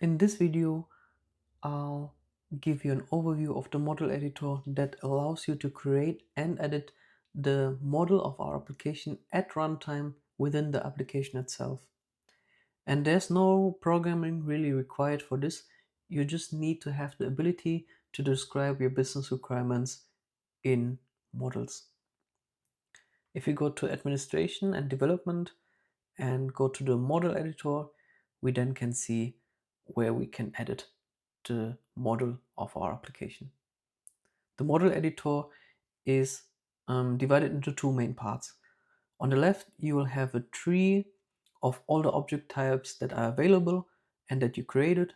In this video, I'll give you an overview of the model editor that allows you to create and edit the model of our application at runtime within the application itself. And there's no programming really required for this. You just need to have the ability to describe your business requirements in models. If you go to administration and development and go to the model editor, we then can see where we can edit the model of our application. The model editor is divided into two main parts. On the left, you will have a tree of all the object types that are available and that you created.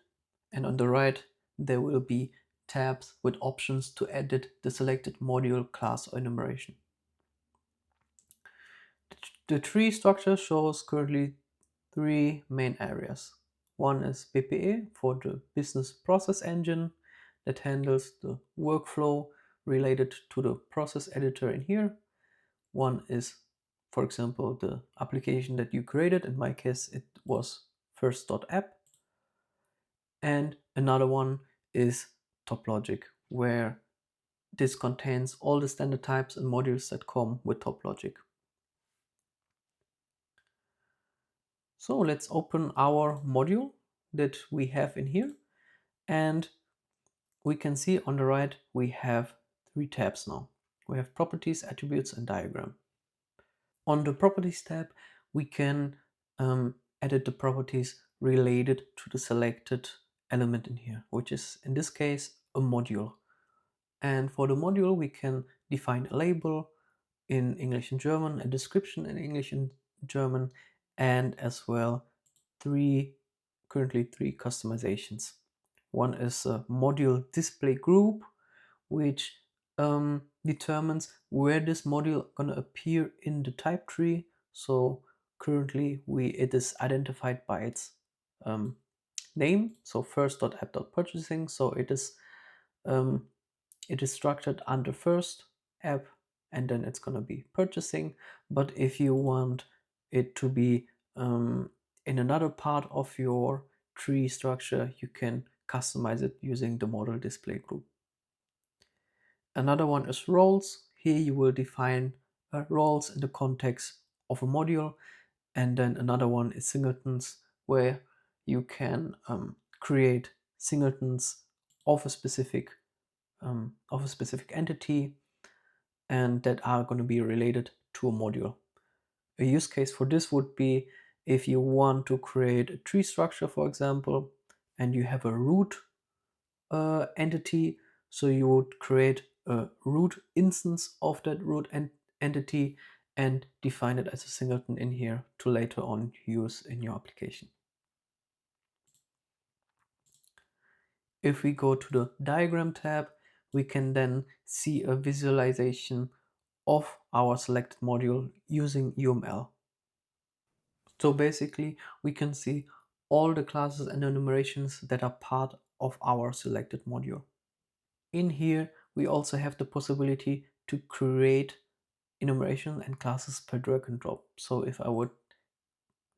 And on the right, there will be tabs with options to edit the selected module, class, or enumeration. The tree structure shows currently three main areas. One is BPE for the business process engine that handles the workflow related to the process editor in here. One is, for example, the application that you created. In my case, it was first.app. And another one is TopLogic, where this contains all the standard types and modules that come with TopLogic. So let's open our module that we have in here. And we can see on the right, we have three tabs now. We have properties, attributes, and diagram. On the properties tab, we can edit the properties related to the selected element in here, which is in this case a module. And for the module, we can define a label in English and German, a description in English and German, and as well currently three customizations. One is a module display group, which determines where this module gonna appear in the type tree. So currently it is identified by its name. So first.app.purchasing. So it is structured under first app, and then it's gonna be purchasing. But if you want it to be in another part of your tree structure, you can customize it using the model display group. Another one is roles. Here you will define roles in the context of a module. And then another one is singletons, where you can create singletons of a specific entity and that are going to be related to a module. A use case for this would be if you want to create a tree structure, for example, and you have a root entity. So you would create a root instance of that root entity and define it as a singleton in here to later on use in your application. If we go to the diagram tab, we can then see a visualization of our selected module using UML. So basically, we can see all the classes and enumerations that are part of our selected module. In here, we also have the possibility to create enumeration and classes per drag and drop. So if I would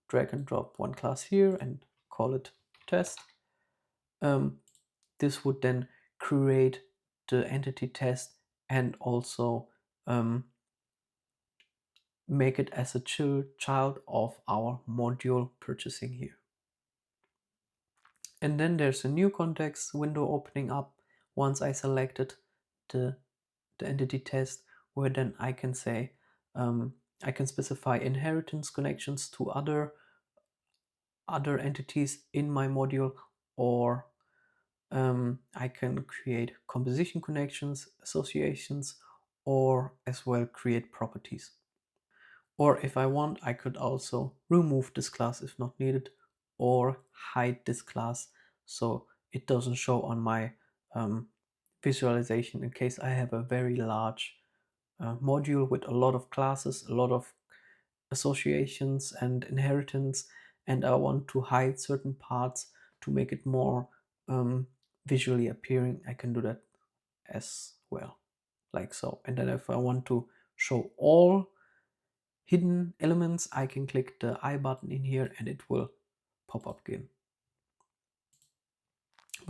drag and drop one class here and call it test, this would then create the entity test and also make it as a child of our module purchasing here. And then there's a new context window opening up once I selected the entity test, where then I can say I can specify inheritance connections to other entities in my module, or I can create composition connections, associations, or as well create properties. Or if I want, I could also remove this class if not needed, or hide this class so it doesn't show on my visualization in case I have a very large module with a lot of classes, a lot of associations and inheritance, and I want to hide certain parts to make it more visually appearing. I can do that as well, like so. And then if I want to show all hidden elements, I can click the I button in here and it will pop up again.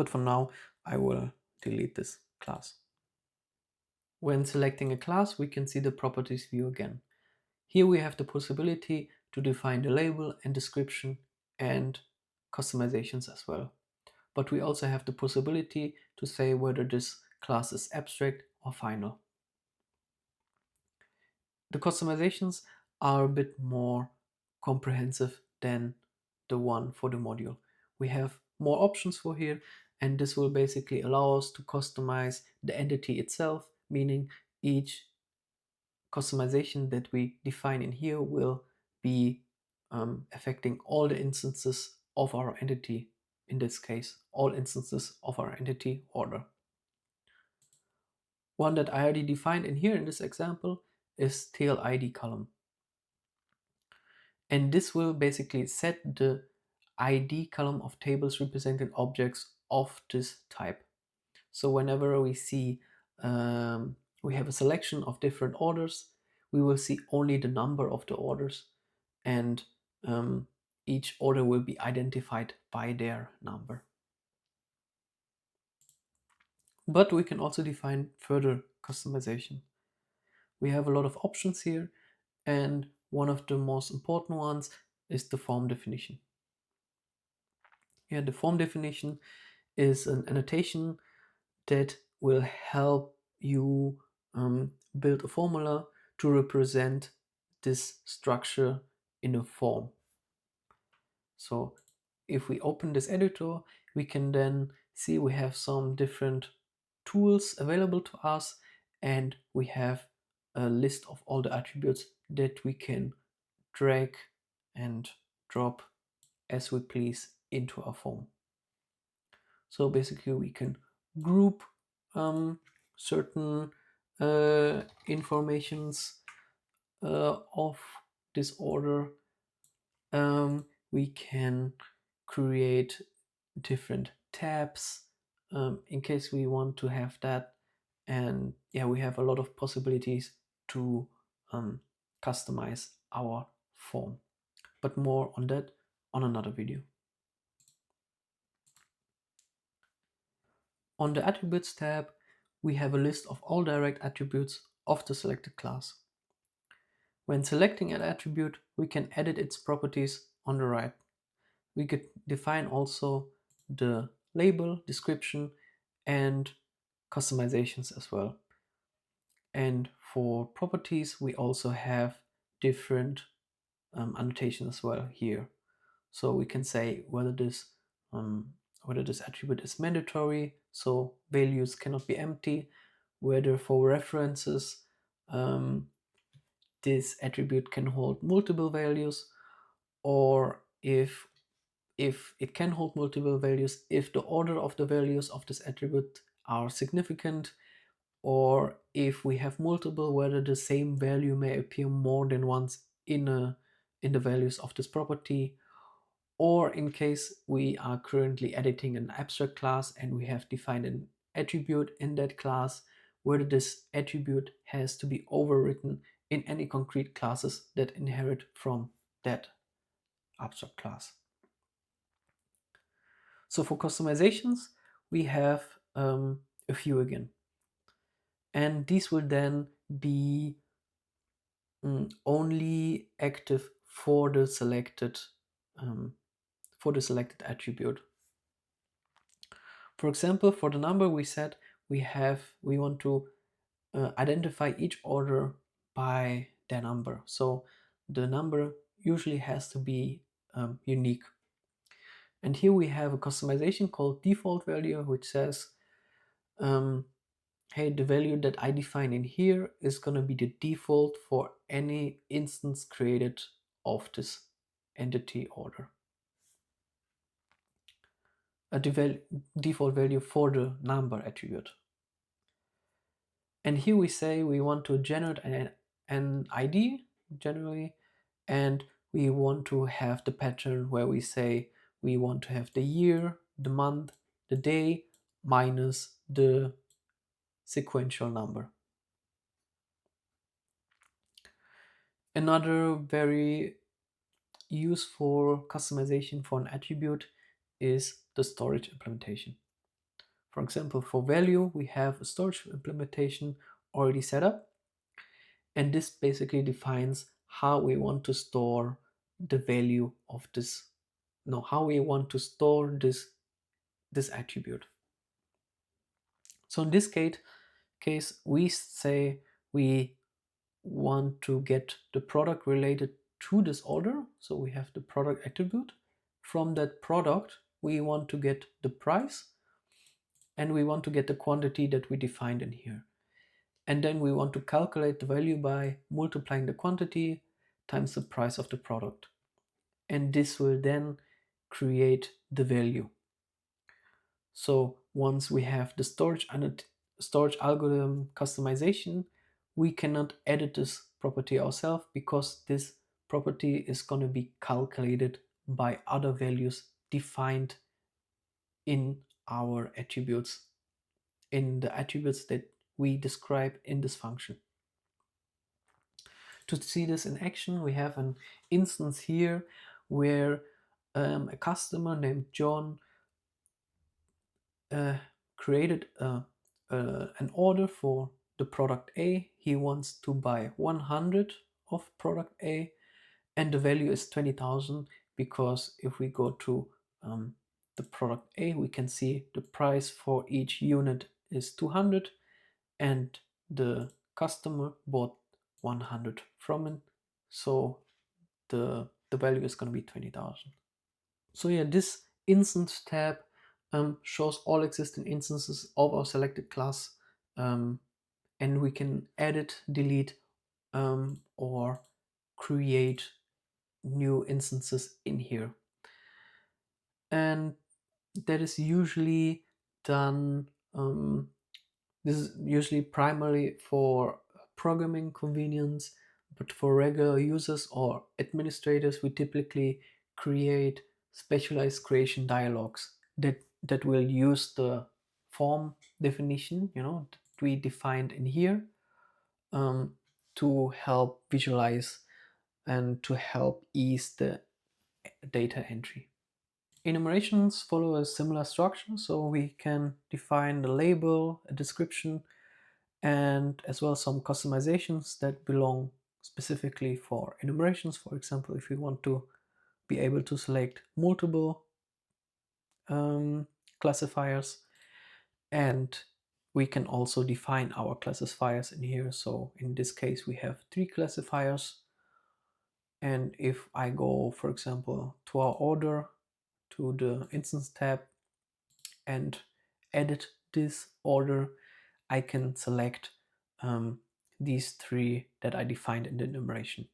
But for now, I will delete this class. When selecting a class, we can see the properties view again. Here we have the possibility to define the label and description and customizations as well. But we also have the possibility to say whether this class is abstract or final. The customizations are a bit more comprehensive than the one for the module. We have more options for here, and this will basically allow us to customize the entity itself, meaning each customization that we define in here will be affecting all the instances of our entity, in this case, all instances of our entity order. One that I already defined in here in this example is tail ID column. And this will basically set the ID column of tables representing objects of this type. So whenever we see we have a selection of different orders, we will see only the number of the orders, and each order will be identified by their number. But we can also define further customization. We have a lot of options here, and one of the most important ones is the form definition. Yeah, the form definition is an annotation that will help you build a formula to represent this structure in a form. So if we open this editor, we can then see we have some different tools available to us, and we have a list of all the attributes that we can drag and drop as we please into our form. So basically we can group certain informations of this order. We can create different tabs in case we want to have that. And yeah, we have a lot of possibilities to customize our form. But more on that on another video. On the Attributes tab, we have a list of all direct attributes of the selected class. When selecting an attribute, we can edit its properties on the right. We could define also the label, description, and customizations as well. And for properties, we also have different annotations as well here. So we can say whether this attribute is mandatory, so values cannot be empty, whether for references this attribute can hold multiple values, or if it can hold multiple values if the order of the values of this attribute are significant, or if we have multiple, whether the same value may appear more than once in the values of this property, or in case we are currently editing an abstract class and we have defined an attribute in that class, whether this attribute has to be overwritten in any concrete classes that inherit from that abstract class. So for customizations, we have a few again. And these will then be only active for the selected attribute. For example, for the number we said we want to identify each order by their number. So the number usually has to be unique. And here we have a customization called default value, which says, hey, the value that I define in here is going to be the default for any instance created of this entity order. A default value for the number attribute. And here we say we want to generate an ID generally, and we want to have the pattern where we say we want to have the year, the month, the day, minus the sequential number. Another very useful customization for an attribute is the storage implementation. For example, for value, we have a storage implementation already set up. And this basically defines how we want to store the value of this, no, how we want to store this attribute. So in this case, we say we want to get the product related to this order. So we have the product attribute. From that product, we want to get the price, and we want to get the quantity that we defined in here. And then we want to calculate the value by multiplying the quantity times the price of the product. And this will then create the value. So once we have the storage algorithm customization, we cannot edit this property ourselves, because this property is going to be calculated by other values defined in our attributes, in the attributes that we describe in this function. To see this in action, we have an instance here where a customer named John created an order for the product A. He wants to buy 100 of product A, and the value is 20,000, because if we go to the product A, we can see the price for each unit is 200, and the customer bought 100 from it, so the value is going to be 20,000. So yeah, this instance tab shows all existing instances of our selected class, and we can edit, delete, or create new instances in here. And that is usually done, this is usually primarily for programming convenience, but for regular users or administrators, we typically create specialized creation dialogues that will use the form definition, that we defined in here, to help visualize and to help ease the data entry. Enumerations follow a similar structure, so we can define the label, a description, and as well some customizations that belong specifically for enumerations. For example, if we want to be able to select multiple classifiers, and we can also define our classifiers in here. So in this case, we have 3 classifiers. And if I go, for example, to our order, to the instance tab, and edit this order, I can select these 3 that I defined in the enumeration,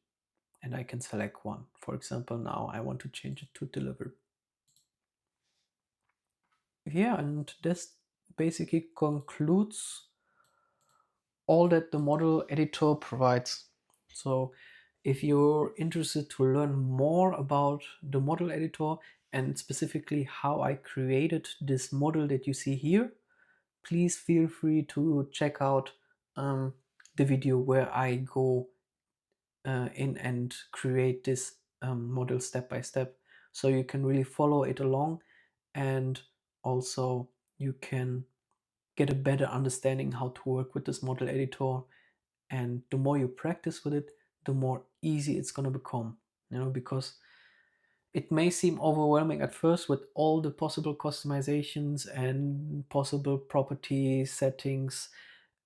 and I can select one. For example, now I want to change it to delivered. Yeah, and this basically concludes all that the model editor provides. So if you're interested to learn more about the model editor and specifically how I created this model that you see here, please feel free to check out the video where I go in and create this model step by step, so you can really follow it along, and also you can get a better understanding how to work with this model editor. And the more you practice with it, the more easy it's going to become, because it may seem overwhelming at first with all the possible customizations and possible property settings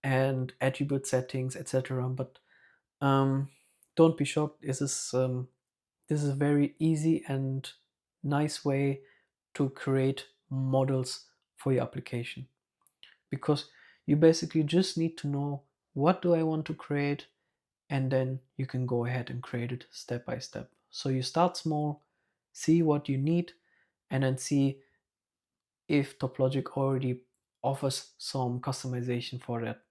and attribute settings, etc. But don't be shocked. This is a very easy and nice way to create models for your application, because you basically just need to know what do I want to create, and then you can go ahead and create it step by step. So you start small, see what you need, and then see if TopLogic already offers some customization for that.